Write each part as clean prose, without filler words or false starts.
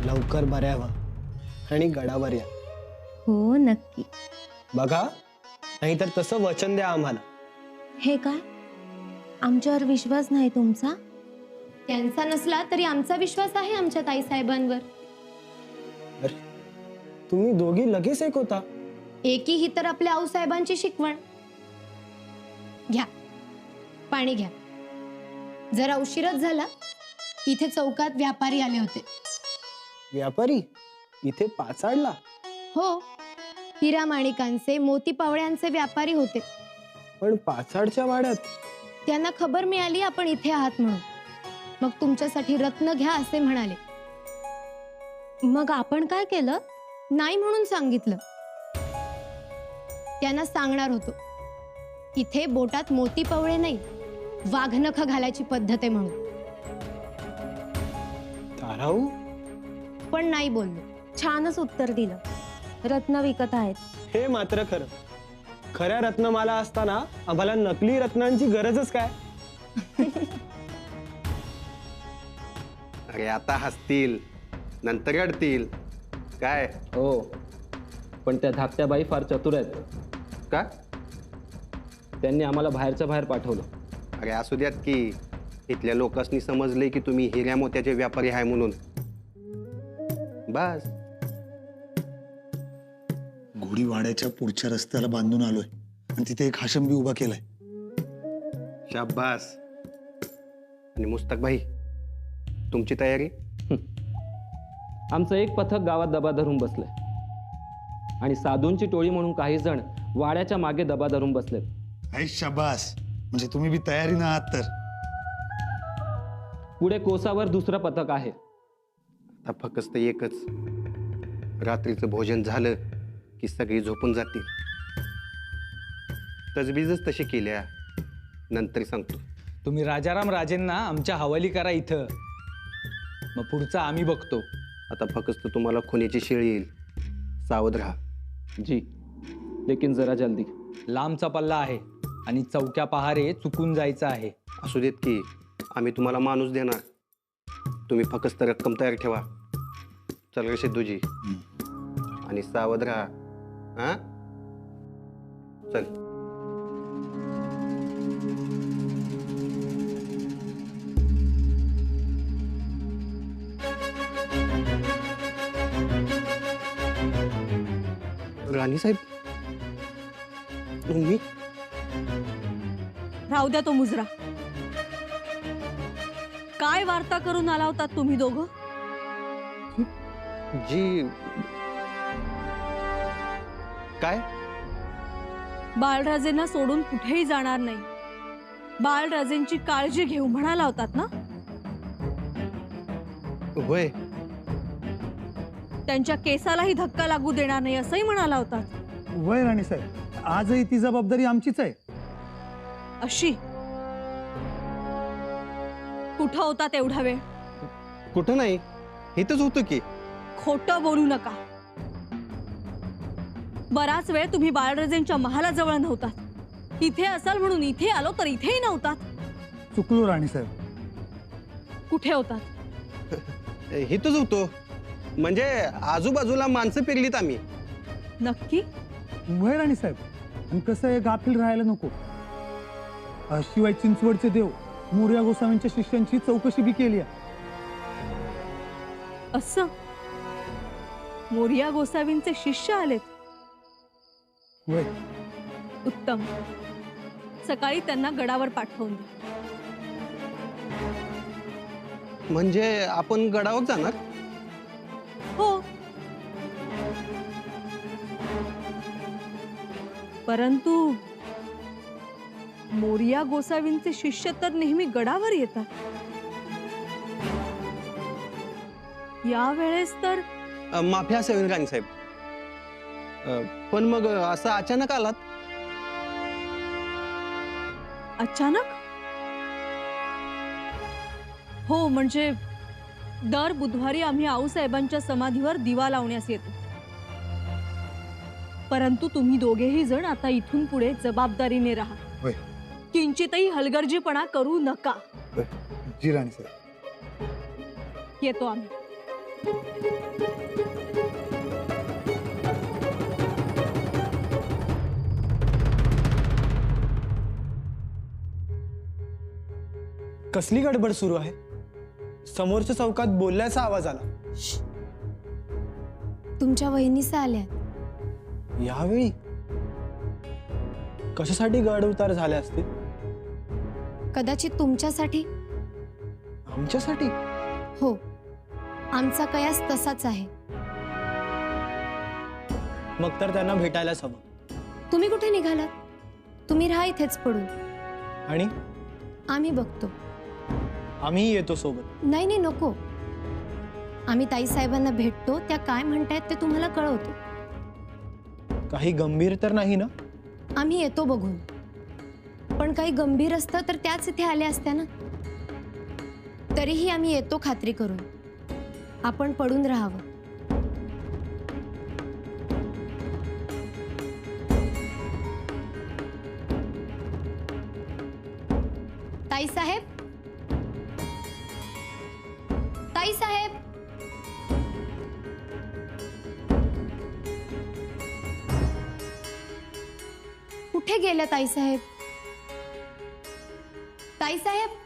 लवकर बऱ्या व्हा आणि गडावर या. हो नक्की. बघा, नाहीतर तसं वचन द्या आम्हाला. हे काय, आमच्यावर विश्वास नाही तुमचा? त्यांचा नसला तरी आमचा विश्वास आहे आमच्या ताईसाहेबांवर. अरे, तुम्ही दोघी लगेच एक होता. एकी ही तर आपल्या आऊसाहेबांची शिकवण. घ्या पाणी घ्या. जरा उशीरच झाला. इथे चौकात व्यापारी आले होते. व्यापारी इथे पाचाडला? हो, हिरा माणिकांचे मोती पावळ्यांचे व्यापारी होते. पण पाचाडच्या वाड्यात? त्यांना खबर मिळाली आपण इथे आहात म्हणून. मग तुमच्यासाठी रत्न घ्या असे म्हणाले. मग आपण काय केलं? नाही म्हणून सांगितलं. त्यांना सांगणार होतो इथे बोटात मोती पवळे नाही, वाघनख घालायची पद्धत आहे म्हणून. ताराऊ? पण नाही बोललो. छानच उत्तर दिलं. रत्न विकत आहेत. हे मात्र खरं. खऱ्या रत्नमाला असताना आम्हाला नकली रत्नांची गरजच काय? अरे आता हसतील, नंतर रडतील. काय हो, पण त्या धाकट्या बाई फार चतुर आहेत. का? त्यांनी आम्हाला बाहेरच्या बाहेर पाठवलं. अरे असू द्यात की. इथल्या लोकांनी समजले की तुम्ही हिऱ्या मोत्याचे व्यापारी आहे म्हणून. बस. घोडी वाड्याच्या पुढच्या रस्त्याला बांधून आलोय आणि तिथे एक हाशंबी उभा केलाय. शाब्बास. आणि मुस्तक भाई, तुमची तयारी? आमचं एक पथक गावात दबा धरून बसलंय आणि साधूंची टोळी म्हणून काही जण वाड्याच्या मागे दबा धरून बसलेत. आई शाबास, म्हणजे तुम्ही बी तयारी ना आहात तर? पुढे कोसावर दुसरं पथक आहे. आता फक्त एकच. रात्रीचं भोजन झालं की सगळी झोपून जातील. तजबीजच तशी केल्या, नंतर सांगतो. तुम्ही राजाराम राजेंना आमच्या हवाली करा इथं, मग पुढचं आम्ही बघतो. आता फक्त तुम्हाला खुनीची शिळ येईल. सावध राहा. जी, लेकिन जरा जल्दी. लांबचा पल्ला आहे आणि चौक्या पहारे चुकून जायचं आहे. असू देत की, आम्ही तुम्हाला माणूस देणार. तुम्ही फक्त रक्कम तयार ठेवा. चल रे सिद्धूजी. आणि सावध राहा. हा, चल. राणी साहेब, तुम्ही? राहू द्या तो मुजरा. काय वार्ता करून आला होता तुम्ही दोघं? जी काय? बाळराजेंना सोडून कुठेही जाणार नाही, बाळराजेंची काळजी घेऊ म्हणाला होतात ना? होय. त्यांच्या केसालाही धक्का लागू देणार नाही असंही म्हणाला होतात. वय राणी साहेब, आजही ती जबाबदारी आमचीच आहे. अशी कुठं होता तेवढा वेळ? कुठं नाही, इथंच होतं की. खोटं बोलू नका. बराच वेळ तुम्ही बाळराजेंच्या महालाजवळ नव्हतात. इथे असाल म्हणून इथे आलो, तर इथेही नव्हतात. चुकलो राणी साहेब. कुठे होतात? इथंच होतो. म्हणजे आजूबाजूला माणसं पेरलीत आम्ही. नक्की? वय राणी साहेब, आणि कसं आहे, गाफील राहायला नको. शिवाय चिंचवडचे देव मोरया गोसावींच्या शिष्यांची चौकशी बी केली आहे. असं? मोरया गोसावींचे शिष्य आलेत? वय. उत्तम. सकाळी त्यांना गडावर पाठवून दे. म्हणजे आपण गडावर जाणार? हो, परंतु मोरया गोसावींचे शिष्य तर नेहमी गडावर येतात. यावेळेस तर माफी असेल राणी साहेब. पण मग असं अचानक आलात? अचानक? हो, म्हणजे दर बुधवारी आम्ही आऊसाहेबांच्या समाधीवर दिवा लावण्यास येतो. परंतु तुम्ही दोघेही जण आता इथून पुढे जबाबदारीने राहा. होय. किंचितही हलगर्जीपणा करू नका. जी राणी साहेब. येतो आम्ही. कसली गडबड सुरू आहे? समोरच्या चौकात बोलल्याचा आवाज आला. तुमच्या वहिनीचा आल्या. यावेळी कशासाठी गड उतार झाले असतील? कदाचित तुमच्यासाठी. आमच्यासाठी? हो, आमचा कयास तसाच आहे. मग तर त्यांना भेटायलाच हवं. तुम्ही कुठे निघालात? तुम्ही राहा इथेच पडून. आणि आम्ही बघतो. आम्ही येतो सोबत. नाही नाही, नको. आम्ही ताई साहेबांना भेटतो, त्या काय म्हणतायत ते तुम्हाला कळवतो. काही गंभीर तर नाही ना? आम्ही येतो बघून. पण काही गंभीर असतं तर त्याच इथे आल्या असत्या ना. तरीही आम्ही येतो खात्री करून. आपण पडून राहावं. ताई साहेब, ताई साहेब, कुठे गेल्या ताई साहेब? ताई साहेब,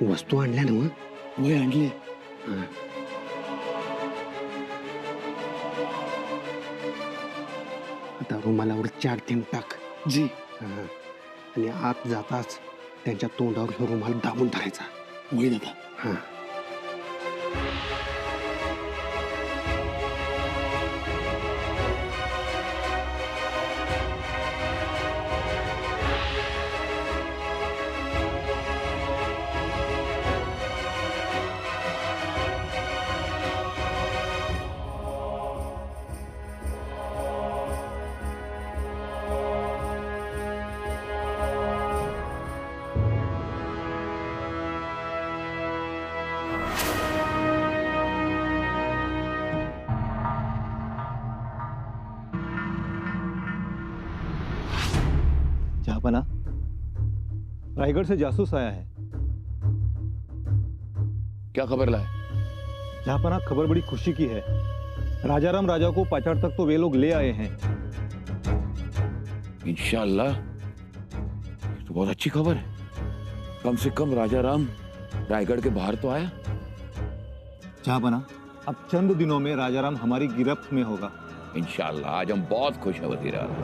वस्तू आणल्या ना मग? वय आणले. आता रुमालावर 4 थेंब टाक. जी. आणि आत जाताच त्यांच्या तोंडावर ह्यो रुमाल दाबून धरायचा. वय दादा. हा. जहापना, रायगढ़ से जासूस आया है. क्या खबर लाए? जहापना, खबर बड़ी खुशी की है. राजाराम राजा को पाचाड़ तक तो वे लोग ले आए हैं. इंशाल्लाह, ये तो बहुत अच्छी खबर है. कम से कम राजा राम रायगढ़ के बाहर तो आया. जहापना, अब चंद दिनों में राजाराम हमारी गिरफ्त में होगा. इंशाल्लाह, आज हम बहुत खुश हैं वजीर आला.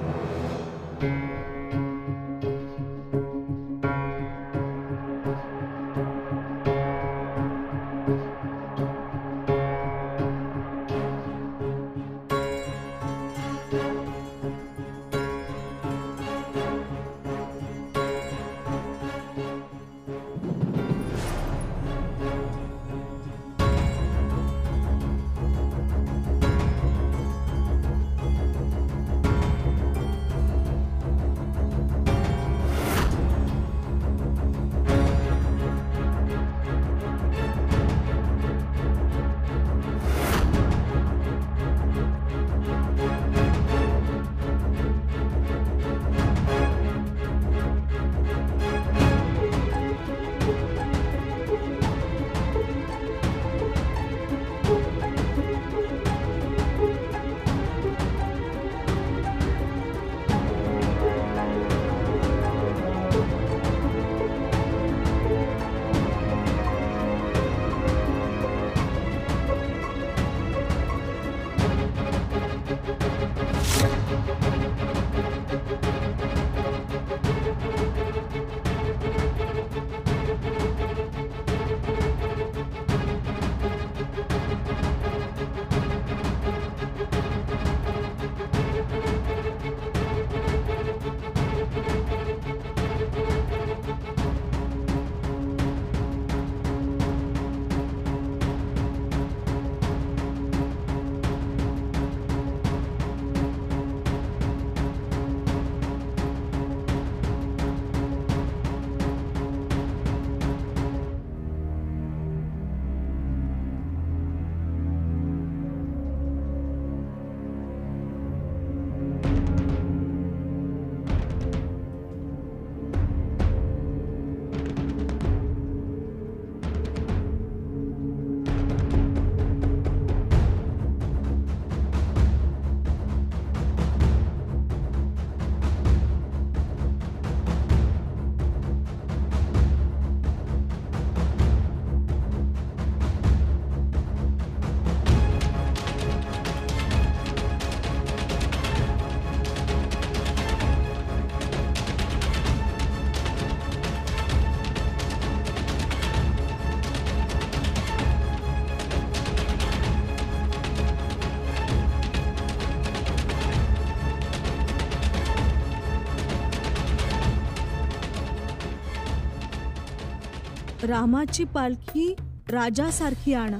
रामाची पालखी राजासारखी आणा.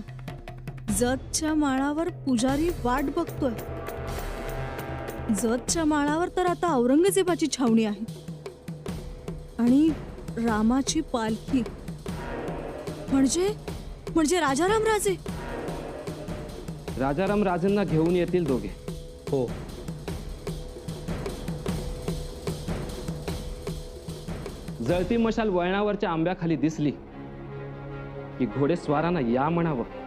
जतच्या माळावर पुजारी वाट बघतोय. जतच्या माळावर तर आता औरंगजेबाची छावणी आहे आणि रामाची पालखी म्हणजे म्हणजे राजाराम राजे. राजाराम राजेंना घेऊन येतील दोघे. हो. जळती मशाल वळणावरच्या आंब्याखाली दिसली की घोडेस्वारांना या म्हणावं.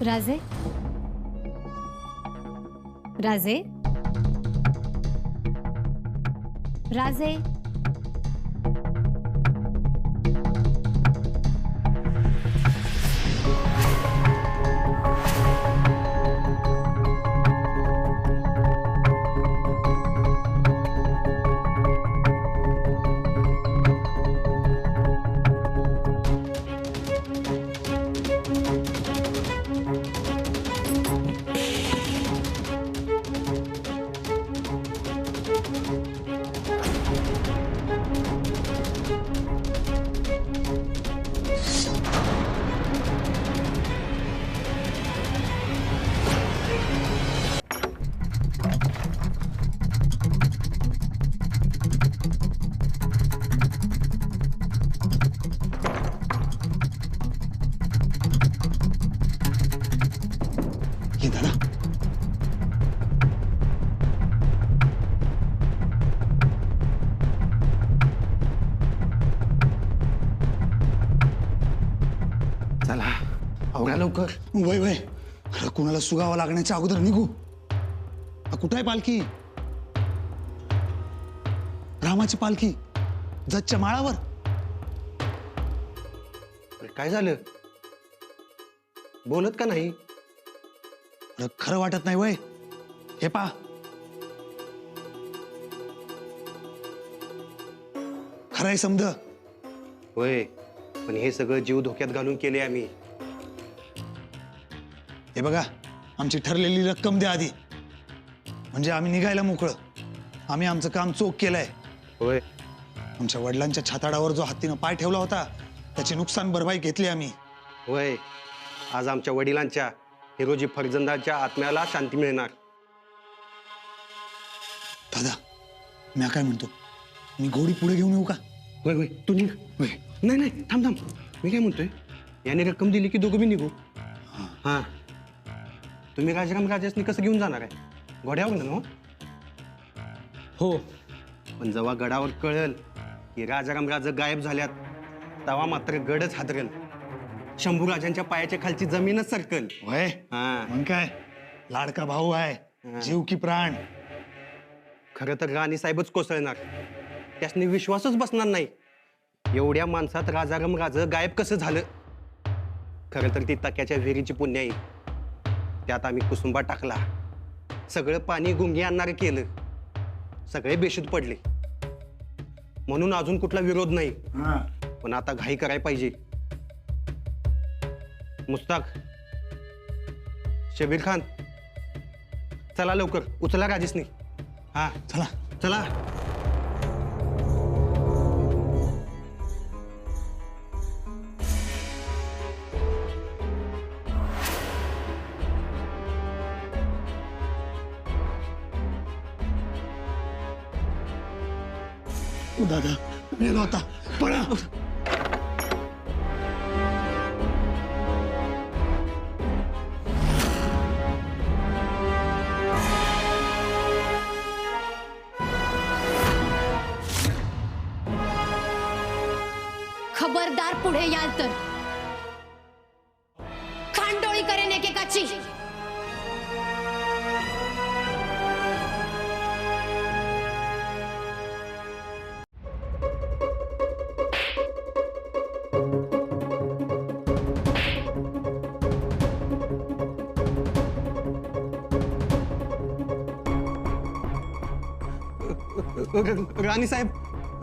राजे, राजे, राजे. ये दादा, चला आवरा लवकर. वय वय, अरे कुणाला सुगावा लागण्याच्या अगोदर निघू. कुठं आहे पालखी? रामाची पालखी जतच्या माळावर. अरे काय झालं? बोलत का नाही? अरे खरं वाटत नाही वय. हे पा, खरं आहे समज. होय, पण हे सगळं जीव धोक्यात घालून केले आम्ही. हे बघा, आमची ठरलेली रक्कम द्या आधी, म्हणजे आम्ही निघायला मोकळं. आम्ही आमचं काम चोख केलंय. होय, आमच्या वडिलांच्या छाताडावर जो हत्तीनं पाय ठेवला होता त्याची नुकसान भरपाई घेतली आम्ही. होय. आज आमच्या वडिलांच्या हिरोजी फर्जंदाच्या आत्म्याला शांती मिळणार. दादा, मी काय म्हणतो, मी घोडी पुढे घेऊन येऊ का? होय होय, तू निघ. होय. नाही नाही, थांब थांब. मी काय म्हणतोय, याने रक्कम दिली की दोघं बी निघू. हा, तुम्ही राजाराम राजेसनी कसं घेऊन जाणार आहे? घोड्यावर ना? हो. पण जेव्हा गडावर कळेल की राजाराम राजे गायब झाल्यात, तेव्हा मात्र गडच हादरेल. शंभू राजांच्या पायाच्या खालची जमीनच सरकल. वय, हा, मग काय, लाडका भाऊ आहे, जीव की प्राण. खरं तर राणी साहेबच कोसळणार. त्यासनी विश्वासच बसणार नाही, एवढ्या माणसात राजाराम राजे गायब कसं झालं. खरं तर ती तक्याच्या विहिरीची पुण्याई, त्यात आम्ही कुसुंबा टाकला, सगळं पाणी गुंगी आणणारं केलं, सगळे बेशुद्ध पडले. म्हणून अजून कुठला विरोध नाही, पण आता घाई करायला पाहिजे. मुस्ताक, शबीर खान, चला लवकर, उचला राजेशनी. हा चला चला. दादा, मेलो आता, पळा. पुढे याल तर खांडोळी करेन एकेकाची. राणी साहेब,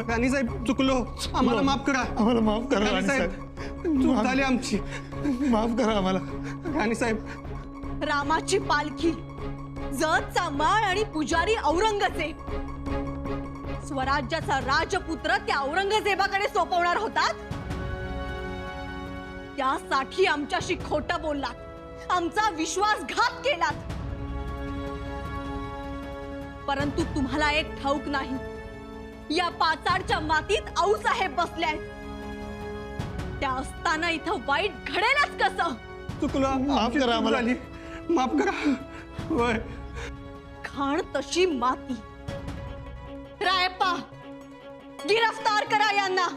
राणी साहेब चुकलो, आम्हाला माफ करा. आम्हाला माफ करा राणी राणी साहेब, साहेब. चूक झाली आमची. माफ करा आम्हाला. राणी साहेब, रामाची पालखी, जतचा माळ आणि पुजारी औरंगजेब. स्वराज्याचा राजपुत्र त्या औरंगजेबाकडे सोपवणार होतात. त्यासाठी आमच्याशी खोटं बोललात, आमचा विश्वासघात केलात. परंतु तुम्हाला एक ठाऊक नाही, या पाचाडच्या मातीत आऊसाहेब बसल्यात. त्या असताना इथं वाईट घडेलच कसं. चुकलो, माफ करा आम्हाला. झाली, माफ करा. होय, खाण तशी माती. रायप्पा, गिरफ्तार करा यांना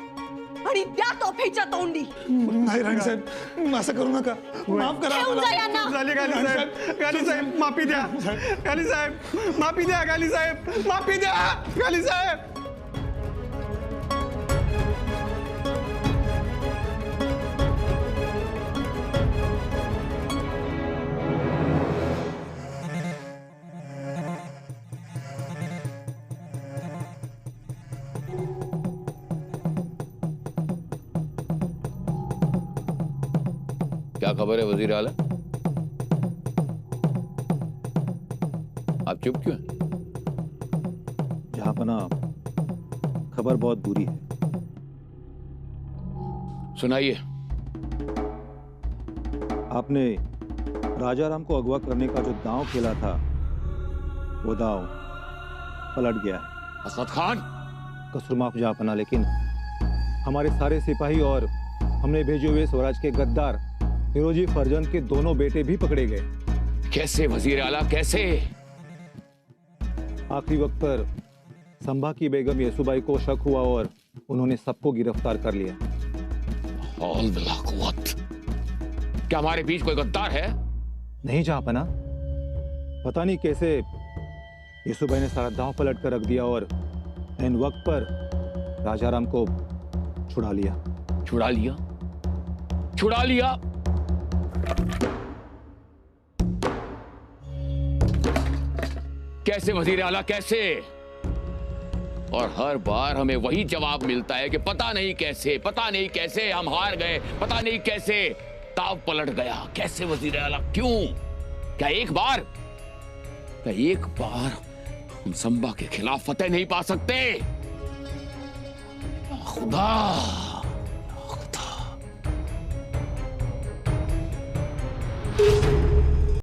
आणि द्या तोफेच्या तोंडी. नाही राणी साहेब, असं करू नका. माफ करा घेऊन जा आम्हाला. यांना. झाली गाली साहेब, गाली साहेब माफी द्या. गाली साहेब माफी द्या. गाली साहेब माफी द्या. गाली साहेब. क्या खबर है वजीर आला? आप चुप क्यों हैं? जहांपना, खबर बहुत बुरी है. सुनाइए. आपने राजाराम को अगवा करने का जो दांव खेला था, वो दांव पलट गया है. असद खान, कसूर माफ जहांपना, लेकिन हमारे सारे सिपाही और हमने भेजे हुए स्वराज के गद्दार फिरोजी फरजंद के दोनों बेटे भी पकड़े गए. कैसे वजीर आला, कैसे? आखिरी वक्त पर संभा की बेगम येसुबाई को शक हुआ और उन्होंने सबको गिरफ्तार कर लिया. हौल बिला कुव्वत. क्या हमारे बीच कोई गद्दार है? नहीं जहांपना, पता नहीं कैसे येसुबाई ने सारा दांव पलट कर रख दिया और इन वक्त पर राजाराम को छुड़ा लिया. छुड़ा लिया? छुड़ा लिया? कैसे वजीर आला, कैसे? और हर बार हमें वही जवाब मिलता है कि पता नहीं कैसे, पता नहीं कैसे हम हार गए, पता नहीं कैसे दाव पलट गया. कैसे वजीर आला, क्यों? क्या एक बार हम संभा के खिलाफ फतेह नहीं पा सकते? खुदा.